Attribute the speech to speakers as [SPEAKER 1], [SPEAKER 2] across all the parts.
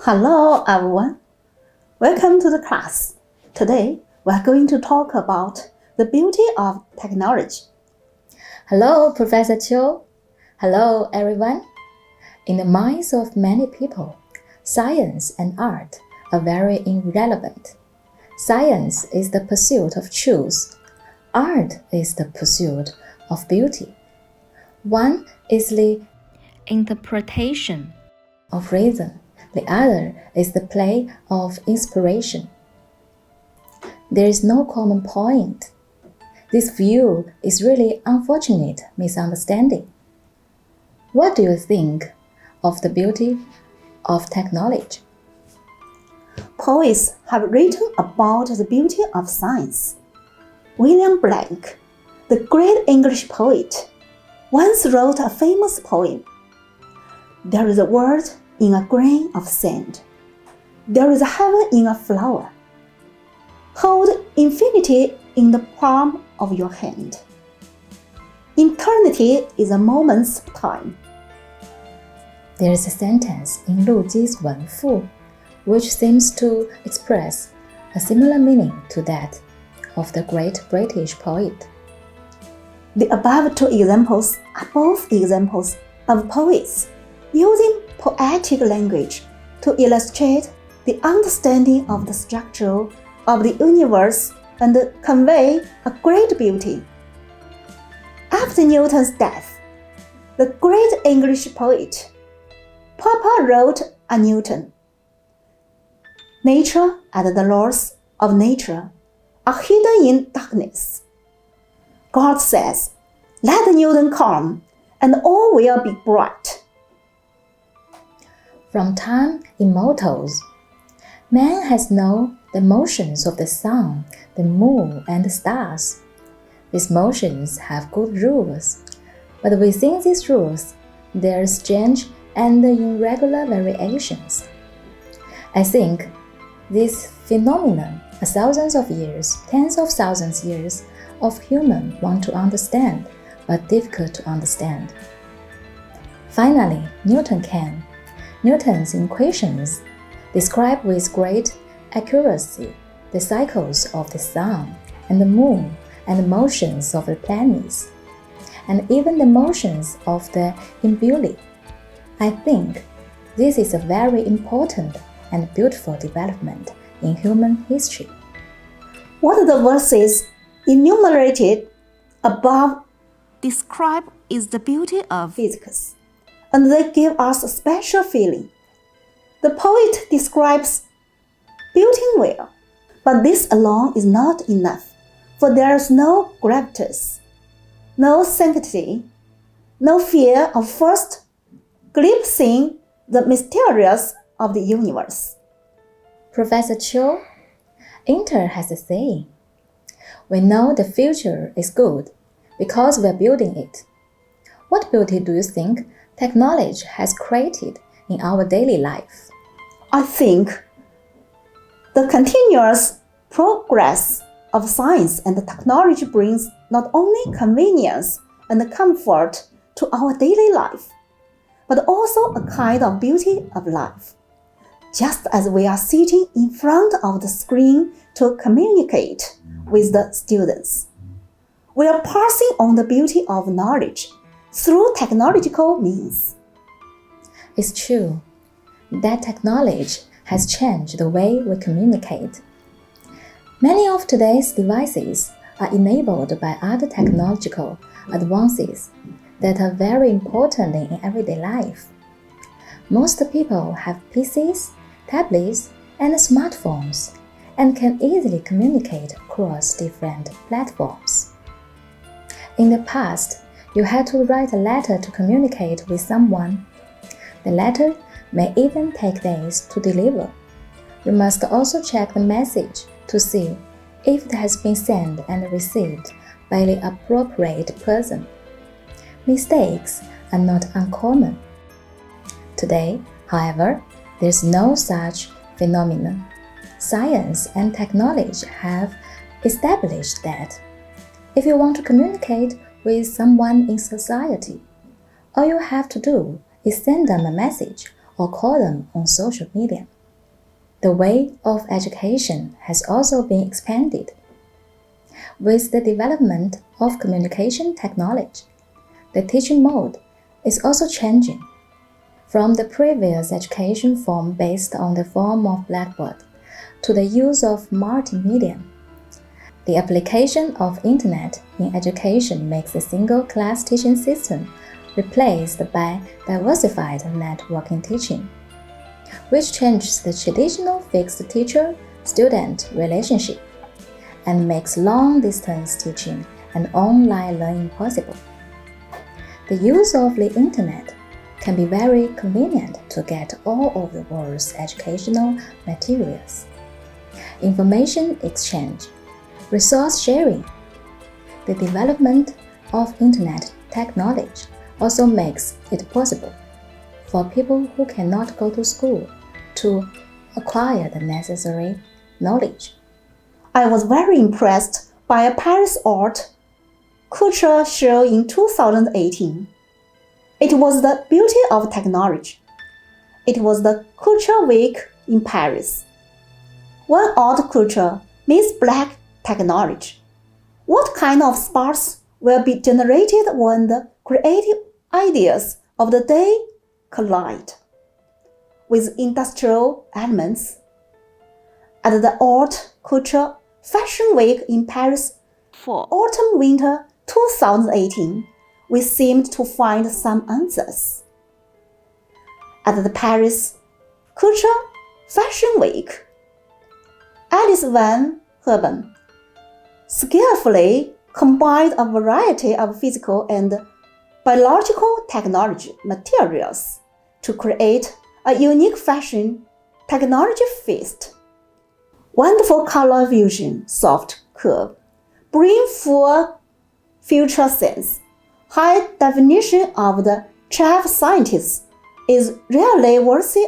[SPEAKER 1] Hello everyone, welcome to the class. Today we are going to talk about the beauty of technology.
[SPEAKER 2] Hello, Professor Chiu. Hello, everyone. In the minds of many people, science and art are very irrelevant. Science is the pursuit of truth. Art is the pursuit of beauty. One is the interpretation of reason. The other is the play of inspiration. There is no common point. This view is really unfortunate misunderstanding. What do you think of the beauty of technology?
[SPEAKER 1] Poets have written about the beauty of science. William Blake, the great English poet, once wrote a famous poem. There is a word in a grain of sand. There is a heaven in a flower. Hold infinity in the palm of your hand. Eternity is a moment's time.
[SPEAKER 2] There is a sentence in Lu Ji's Wen Fu which seems to express a similar meaning to that of the great British poet.
[SPEAKER 1] The above two examples are both examples of poets using poetic language to illustrate the understanding of the structure of the universe and convey a great beauty. After Newton's death, the great English poet Popper wrote a Newton. Nature and the laws of nature are hidden in darkness. God says, "Let Newton come, and all will be bright."
[SPEAKER 2] From time immortals, man has known the motions of the sun, the moon, and the stars. These motions have good rules, but within these rules, there are strange and irregular variations. I think these phenomena are thousands of years, tens of thousands of years of human want to understand, but difficult to understand. Finally, Newton can. Newton's equations describe with great accuracy the cycles of the sun and the moon and the motions of the planets, and even the motions of the nebulae. I think this is a very important and beautiful development in human history.
[SPEAKER 1] What the verses enumerated above describe is the beauty of physics, and they give us a special feeling. The poet describes beauty well, but this alone is not enough, for there is no gravitas, no sanctity, no fear of first glimpsing the mysterious of the universe.
[SPEAKER 2] Professor Chiu, Inter has a saying, "We know the future is good because we're building it." What beauty do you think technology has created in our daily life?
[SPEAKER 1] I think the continuous progress of science and technology brings not only convenience and comfort to our daily life, but also a kind of beauty of life. Just as we are sitting in front of the screen to communicate with the students, we are passing on the beauty of knowledge through technological means.
[SPEAKER 2] It's true that technology has changed the way we communicate. Many of today's devices are enabled by other technological advances that are very important in everyday life. Most people have PCs, tablets, and smartphones and can easily communicate across different platforms. In the past, you had to write a letter to communicate with someone. The letter may even take days to deliver. You must also check the message to see if it has been sent and received by the appropriate person. Mistakes are not uncommon. Today, however, there's no such phenomenon. Science and technology have established that if you want to communicate with someone in society, all you have to do is send them a message or call them on social media. the way of education has also been expanded. With the development of communication technology, the teaching mode is also changing. From the previous education form based on the form of blackboard to the use of multimedia, the application of Internet in education makes a single-class teaching system replaced by diversified networking teaching, which changes the traditional fixed teacher-student relationship and makes long-distance teaching and online learning possible. The use of the Internet can be very convenient to get all of the world's educational materials. Information exchange, resource sharing. The development of Internet technology also makes it possible for people who cannot go to school to acquire the necessary knowledge.
[SPEAKER 1] I was very impressed by a Paris art culture show in 2018. It was the beauty of technology. It was the Culture Week in Paris. One art culture means black technology. What kind of sparks will be generated when the creative ideas of the day collide with industrial elements? At the Art Culture Fashion Week in Paris for Autumn-Winter 2018, we seemed to find some answers. At the Paris Culture Fashion Week, Alice Van Herben skillfully combined a variety of physical and biological technology materials to create a unique fashion technology feast. Wonderful color fusion, soft curve, bring full future sense. High definition of the chief scientist is really worthy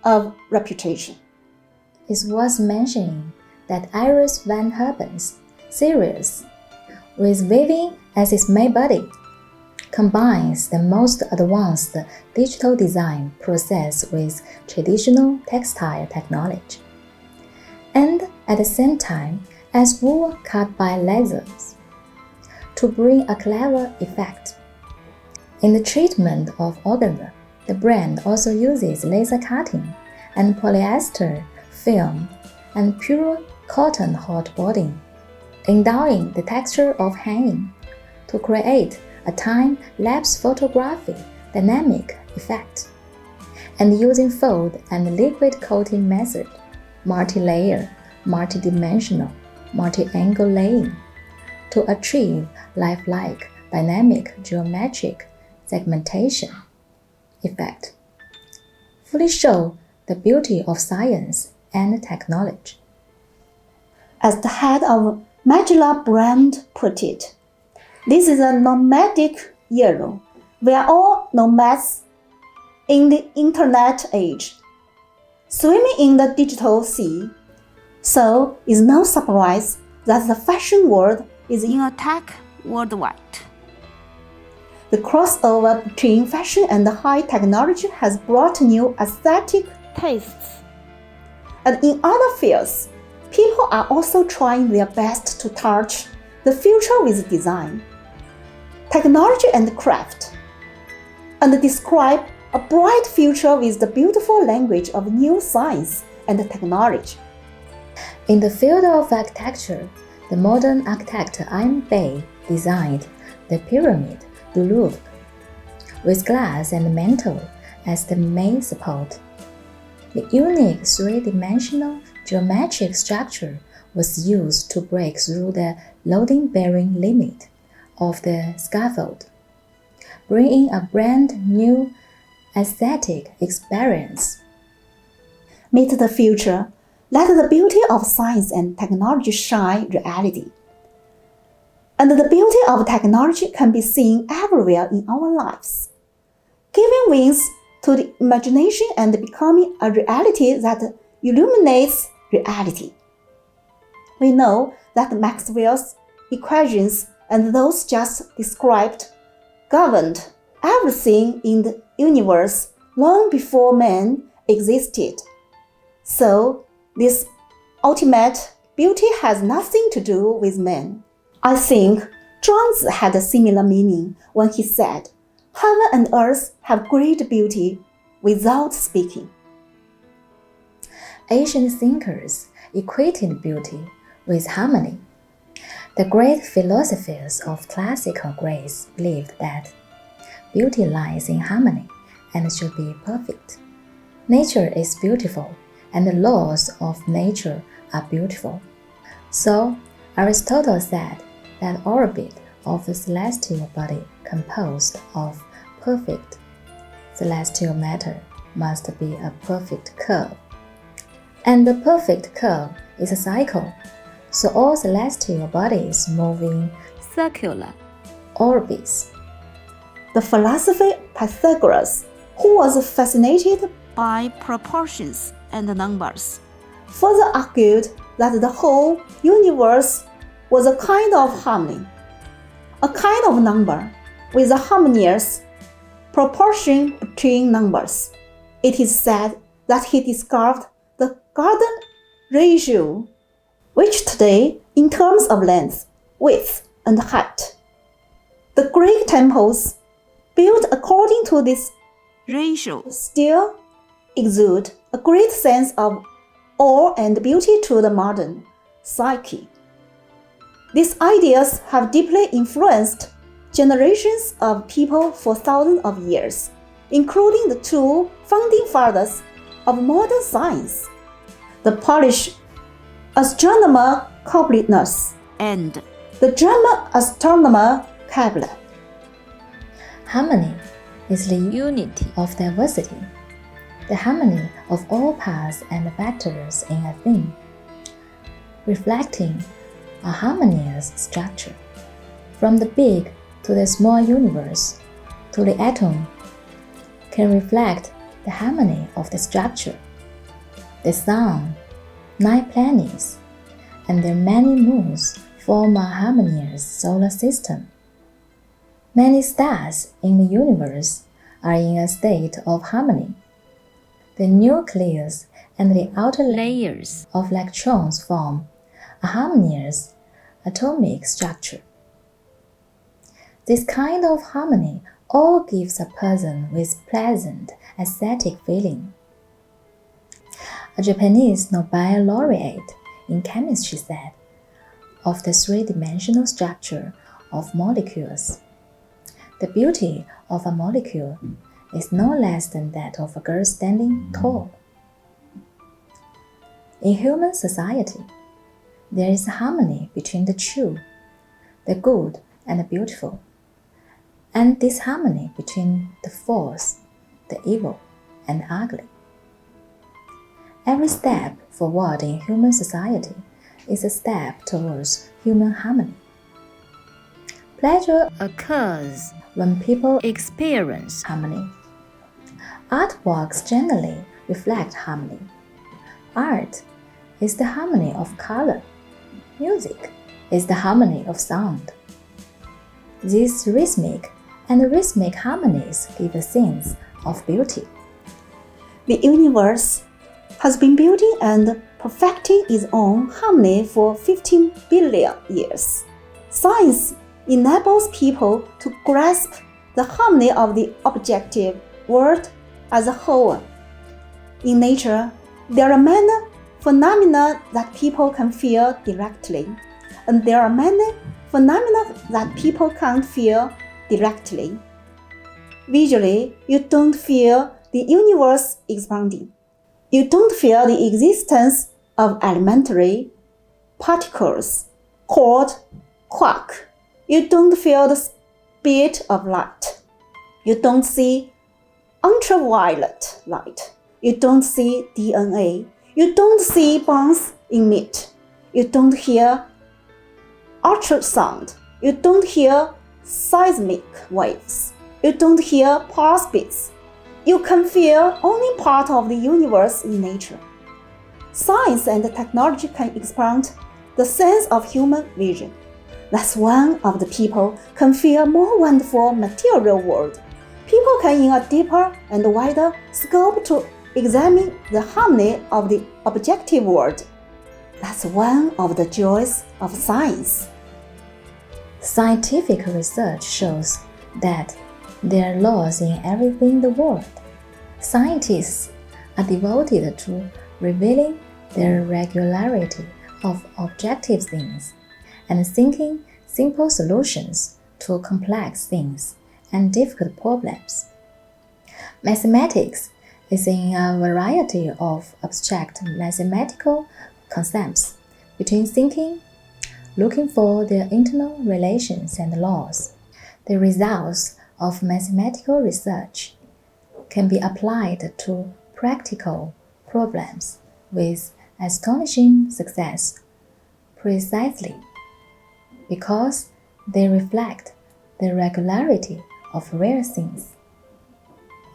[SPEAKER 1] of reputation.
[SPEAKER 2] It's worth mentioning that Iris Van Herben's series, with weaving as its main body, combines the most advanced digital design process with traditional textile technology, and at the same time as wool cut by lasers, to bring a clever effect. In the treatment of organza, the brand also uses laser cutting and polyester film and pure cotton hot boarding, endowing the texture of hanging to create a time-lapse photography dynamic effect, and using fold and liquid coating method, multi-layer, multi-dimensional, multi-angle laying, to achieve lifelike dynamic geometric segmentation effect, fully show the beauty of science and technology.
[SPEAKER 1] As the head of Magilla brand put it, this is a nomadic era. We are all nomads in the internet age, swimming in the digital sea. So it's no surprise that the fashion world is in attack worldwide. The crossover between fashion and high technology has brought new aesthetic tastes. And in other fields, people are also trying their best to touch the future with design, technology and craft, and describe a bright future with the beautiful language of new science and technology.
[SPEAKER 2] In the field of architecture, the modern architect Ayn Bay designed the Pyramid du Louvre, with glass and mantle as the main support. The unique three-dimensional geometric structure was used to break through the loading-bearing limit of the scaffold, bringing a brand new aesthetic experience.
[SPEAKER 1] Meet the future. Let the beauty of science and technology shine reality. And the beauty of technology can be seen everywhere in our lives, giving wings to the imagination and becoming a reality that illuminates reality. We know that Maxwell's equations and those just described governed everything in the universe long before man existed. So, This ultimate beauty has nothing to do with man. I think Zhuangzi had a similar meaning when he said, "Heaven and earth have great beauty without speaking."
[SPEAKER 2] Ancient thinkers equated beauty with harmony. The great philosophers of classical Greece believed that beauty lies in harmony and should be perfect. Nature is beautiful, and the laws of nature are beautiful. So, Aristotle said that orbit of the celestial body composed of perfect celestial matter must be a perfect curve. And the perfect curve is a cycle, so all celestial bodies move in circular orbits.
[SPEAKER 1] The philosopher Pythagoras, who was fascinated by proportions and numbers, further argued that the whole universe was a kind of harmony, a kind of number with a harmonious proportion between numbers. It is said that he discovered the golden ratio, which today, in terms of length, width, and height, the Greek temples built according to this ratio still exude a great sense of awe and beauty to the modern psyche. These ideas have deeply influenced generations of people for thousands of years, including the two founding fathers of modern science, the Polish astronomer Copernicus and the German astronomer Kepler.
[SPEAKER 2] Harmony is the unity of diversity, the harmony of all parts and factors in a thing, reflecting a harmonious structure. From the big to the small universe, to the atom, can reflect the harmony of the structure. The sun, 9 planets, and their many moons form a harmonious solar system. Many stars in the universe are in a state of harmony. The nucleus and the outer layers of electrons form a harmonious atomic structure. This kind of harmony all gives a person with pleasant aesthetic feeling. A Japanese Nobel laureate in chemistry said of the three-dimensional structure of molecules, the beauty of a molecule is no less than that of a girl standing tall. In human society, there is harmony between the true, the good and the beautiful, and disharmony between the false, the evil, and the ugly. Every step forward in human society is a step towards human harmony. Pleasure occurs when people experience harmony. Artworks generally reflect harmony. Art is the harmony of color. Music is the harmony of sound. These rhythmic harmonies give a sense of beauty.
[SPEAKER 1] The universe has been building and perfecting its own harmony for 15 billion years. Science enables people to grasp the harmony of the objective world as a whole. In nature, there are many phenomena that people can feel directly, and there are many phenomena that people can't feel directly. Visually, you don't feel the universe expanding. You don't feel the existence of elementary particles called quark. You don't feel the speed of light. You don't see ultraviolet light. You don't see DNA. You don't see bonds in meat. You don't hear ultrasound. You don't hear seismic waves. You don't hear pulse beats. You can feel only part of the universe in nature. Science and technology can expand the sense of human vision. That's one of the people can feel more wonderful material world. People can in a deeper and wider scope to examine the harmony of the objective world. That's one of the joys of science.
[SPEAKER 2] Scientific research shows that there are laws in everything in the world. Scientists are devoted to revealing the regularity of objective things and thinking simple solutions to complex things and difficult problems. Mathematics is in a variety of abstract mathematical concepts between thinking, looking for their internal relations and laws. The results of mathematical research can be applied to practical problems with astonishing success, precisely because they reflect the regularity of rare things.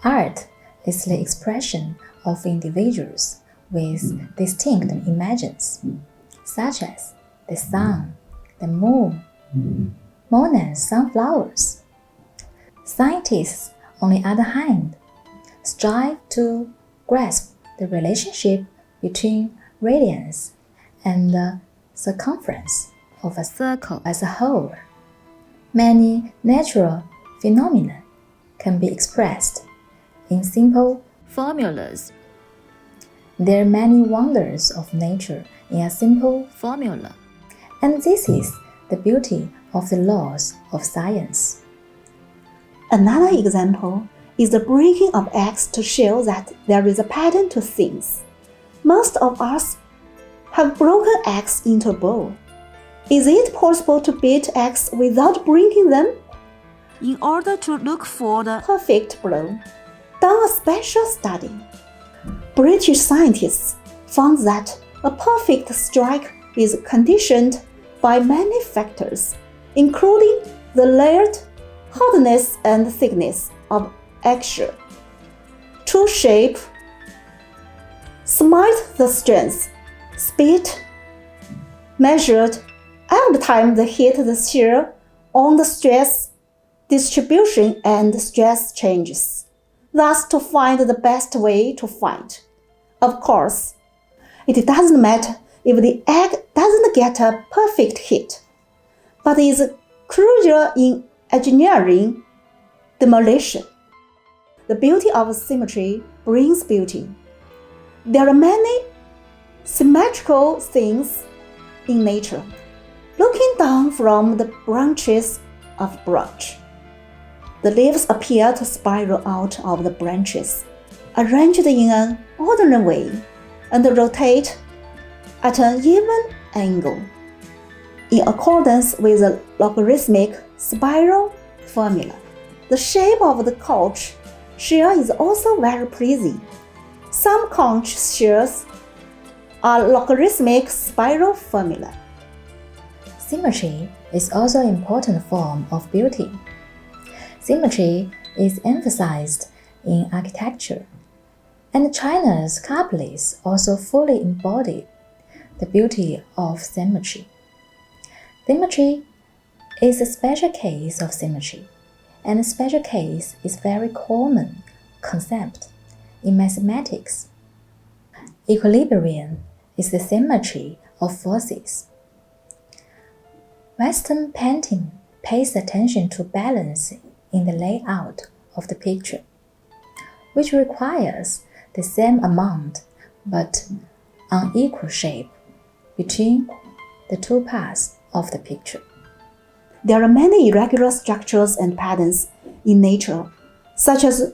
[SPEAKER 2] Art is the expression of individuals with distinct images, such as the sun, the moon, and sunflowers. Scientists, on the other hand, strive to grasp the relationship between radius and the circumference of a circle as a whole. Many natural phenomena can be expressed in simple formulas. There are many wonders of nature in a simple formula, and this is the beauty of the laws of science.
[SPEAKER 1] Another example is the breaking of eggs to show that there is a pattern to things. Most of us have broken eggs into a bowl. Is it possible to beat eggs without breaking them? In order to look for the perfect blow, done a special study. British scientists found that a perfect strike is conditioned by many factors, including the layered hardness and thickness of eggshell, true shape, smite the strength, speed, measured every time they hit the shell on the stress distribution and stress changes, thus to find the best way to fight. Of course, it doesn't matter if the egg doesn't get a perfect hit, but is crucial in engineering demolition. The beauty of symmetry brings beauty. There are many symmetrical things in nature. Looking down from the branches of a branch, the leaves appear to spiral out of the branches, arranged in an ordinary way, and rotate at an even angle, in accordance with the logarithmic spiral formula. The shape of the conch shell is also very pleasing. Some conch shells are logarithmic spiral formula.
[SPEAKER 2] Symmetry is also an important form of beauty. Symmetry is emphasized in architecture, and China's sculptures also fully embody the beauty of symmetry. Symmetry is a special case of symmetry, and a special case is a very common concept in mathematics. Equilibrium is the symmetry of forces. Western painting pays attention to balance in the layout of the picture, which requires the same amount but unequal shape between the two parts of the picture.
[SPEAKER 1] There are many irregular structures and patterns in nature, such as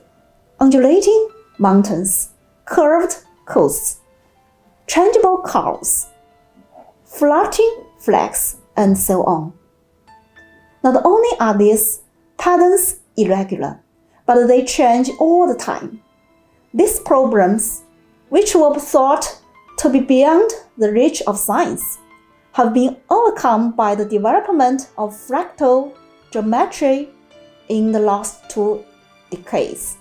[SPEAKER 1] undulating mountains, curved coasts, changeable clouds, floating flags, and so on. Not only are these patterns irregular, but they change all the time. These problems, which were thought to be beyond the reach of science, have been overcome by the development of fractal geometry in the last 2 decades.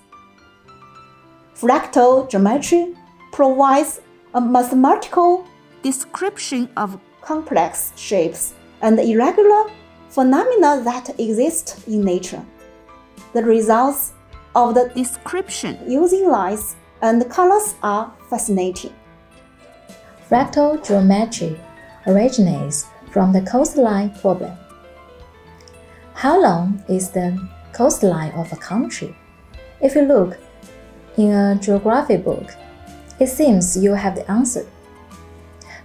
[SPEAKER 1] Fractal geometry provides a mathematical description of complex shapes and irregular phenomena that exist in nature. The results of the description using lines and the colors are fascinating.
[SPEAKER 2] Fractal geometry originates from the coastline problem. How long is the coastline of a country? If you look in a geography book, it seems you have the answer.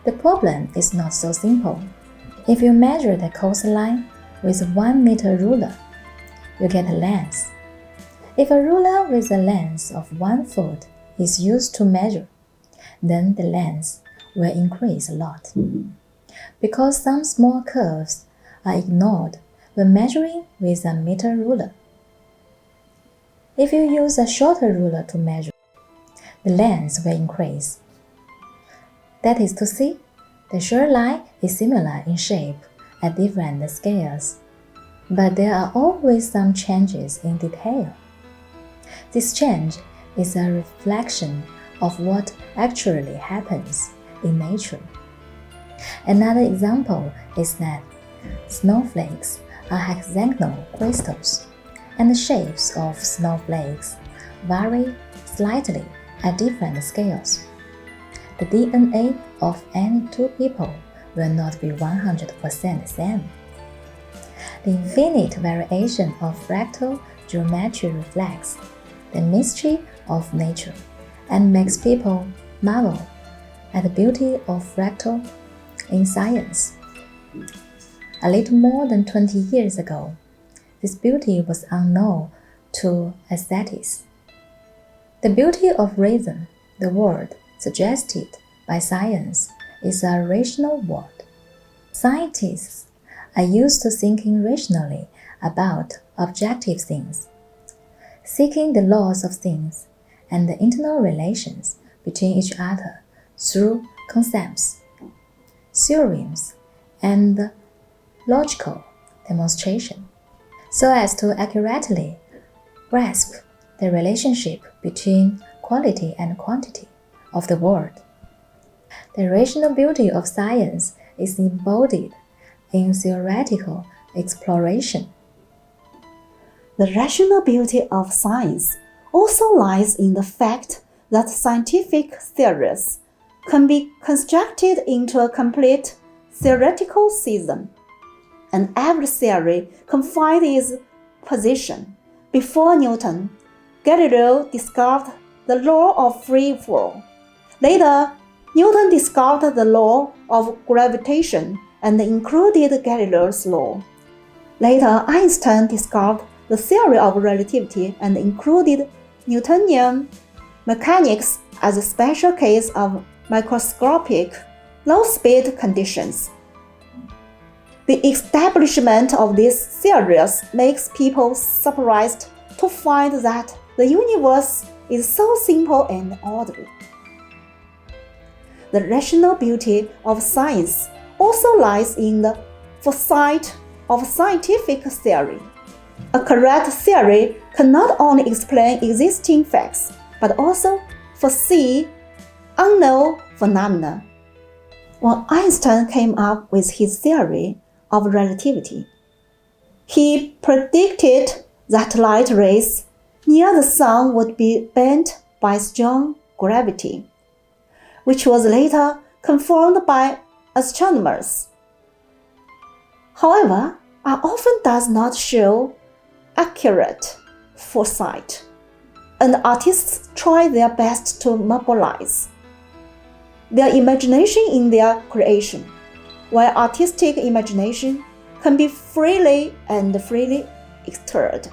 [SPEAKER 2] The problem is not so simple. If you measure the coastline with a 1 meter ruler, you get a length. If a ruler with a length of 1 foot is used to measure, then the length will increase a lot, because some small curves are ignored when measuring with a meter ruler. If you use a shorter ruler to measure, the length will increase. That is to say, the shoreline is similar in shape at different scales, but there are always some changes in detail. This change is a reflection of what actually happens in nature. Another example is that snowflakes are hexagonal crystals, and the shapes of snowflakes vary slightly at different scales. The DNA of any two people will not be 100% the same. The infinite variation of fractal geometry reflects the mystery of nature and makes people marvel at the beauty of fractal in science. A little more than 20 years ago, this beauty was unknown to aesthetics. The beauty of reason, the word suggested by science, is a rational word. Scientists are used to thinking rationally about objective things, seeking the laws of things and the internal relations between each other through concepts, theorems, and logical demonstration, so as to accurately grasp the relationship between quality and quantity of the world. The rational beauty of science is embodied in theoretical exploration.
[SPEAKER 1] The rational beauty of science also lies in the fact that scientific theories can be constructed into a complete theoretical system, and every theory can find its position. Before Newton, Galileo discovered the law of free fall. Later, Newton discovered the law of gravitation and included Galileo's law. Later, Einstein discovered the theory of relativity and included Newtonian mechanics as a special case of microscopic low-speed conditions. The establishment of these theories makes people surprised to find that the universe is so simple and orderly. The rational beauty of science also lies in the foresight of scientific theory. A correct theory can not only explain existing facts, but also foresee unknown phenomena. When Einstein came up with his theory of relativity, he predicted that light rays near the sun would be bent by strong gravity, which was later confirmed by astronomers. However, art often does not show accurate foresight, and artists try their best to mobilize their imagination in their creation, while artistic imagination can be freely exerted.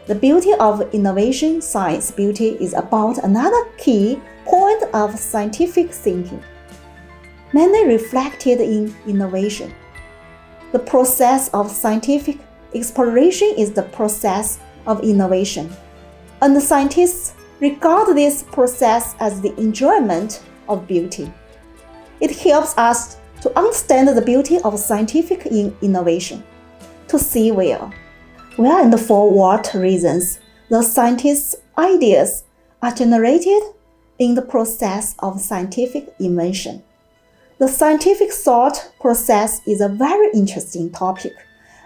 [SPEAKER 1] The beauty of innovation science beauty is about another key point of scientific thinking, mainly reflected in innovation. The process of scientific exploration is the process of innovation, and the scientists regard this process as the enjoyment of beauty. It helps us to understand the beauty of scientific innovation, to see where and for what reasons the scientists' ideas are generated in the process of scientific invention. The scientific thought process is a very interesting topic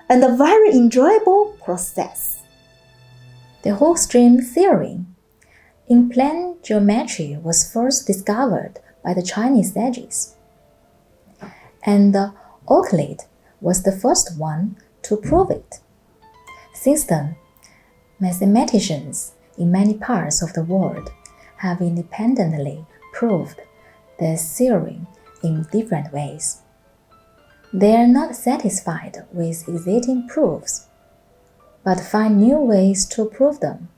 [SPEAKER 1] and a very enjoyable process.
[SPEAKER 2] The Hooke string theory in plane geometry was first discovered by the Chinese sages, and Euclid was the first one to prove it. Since then, mathematicians in many parts of the world have independently proved this theorem in different ways. They are not satisfied with existing proofs, but find new ways to prove them,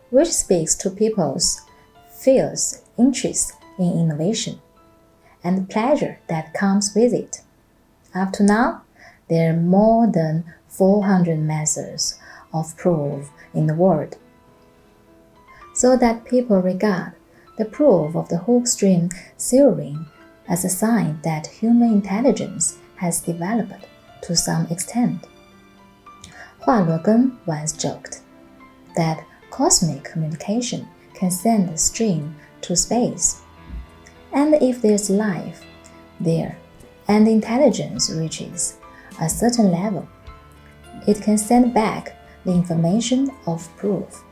[SPEAKER 2] which speaks to people's fierce interest in innovation and pleasure that comes with it. Up to now, there are more than 400 methods of proof in the world, so that people regard the proof of the Hooke-String theorem as a sign that human intelligence has developed to some extent. Hua Luogen once joked that cosmic communication can send a stream to space, and if there's life there and intelligence reaches a certain level, it can send back the information of proof.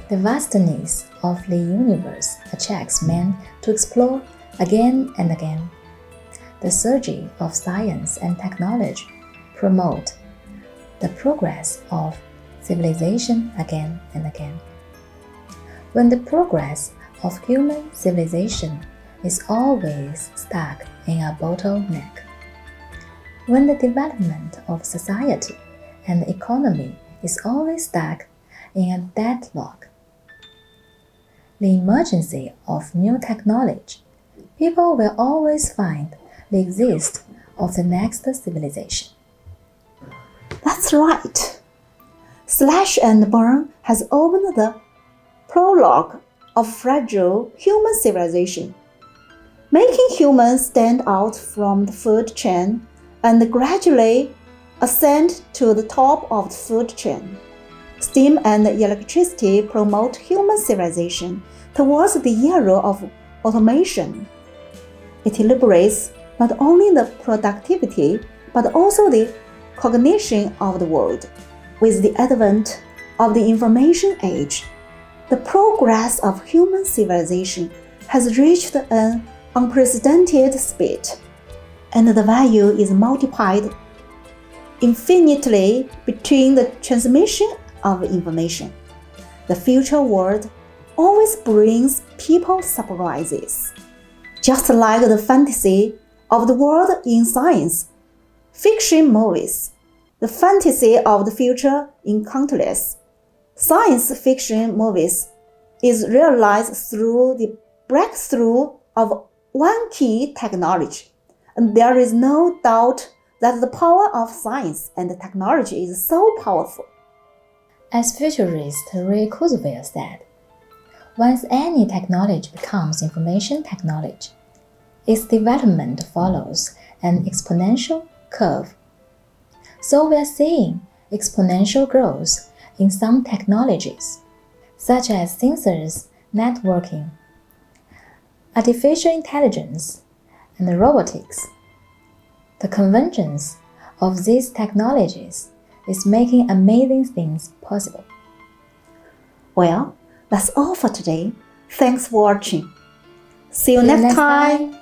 [SPEAKER 2] The vastness of the universe attracts men to explore again and again. The surge of science and technology promote the progress of civilization again and again. When the progress of human civilization is always stuck in a bottleneck, when the development of society and the economy is always stuck in a deadlock, the emergence of new technology, people will always find the existence of the next civilization.
[SPEAKER 1] That's right. Slash and Burn has opened the prologue of fragile human civilization, making humans stand out from the food chain and gradually ascend to the top of the food chain. Steam and electricity promote human civilization towards the era of automation. It liberates not only the productivity but also the cognition of the world. With the advent of the information age, the progress of human civilization has reached an unprecedented speed, and the value is multiplied infinitely between the transmission of information. The future world always brings people surprises. Just like the fantasy of the world in science fiction movies, the fantasy of the future in countless science fiction movies is realized through the breakthrough of one key technology. And there is no doubt that the power of science and technology is so powerful.
[SPEAKER 2] As futurist Ray Kurzweil said, once any technology becomes information technology, its development follows an exponential curve. So we are seeing exponential growth in some technologies, such as sensors, networking, artificial intelligence, and robotics. The convergence of these technologies is making amazing things possible.
[SPEAKER 1] Well, that's all for today. Thanks for watching. See you next time.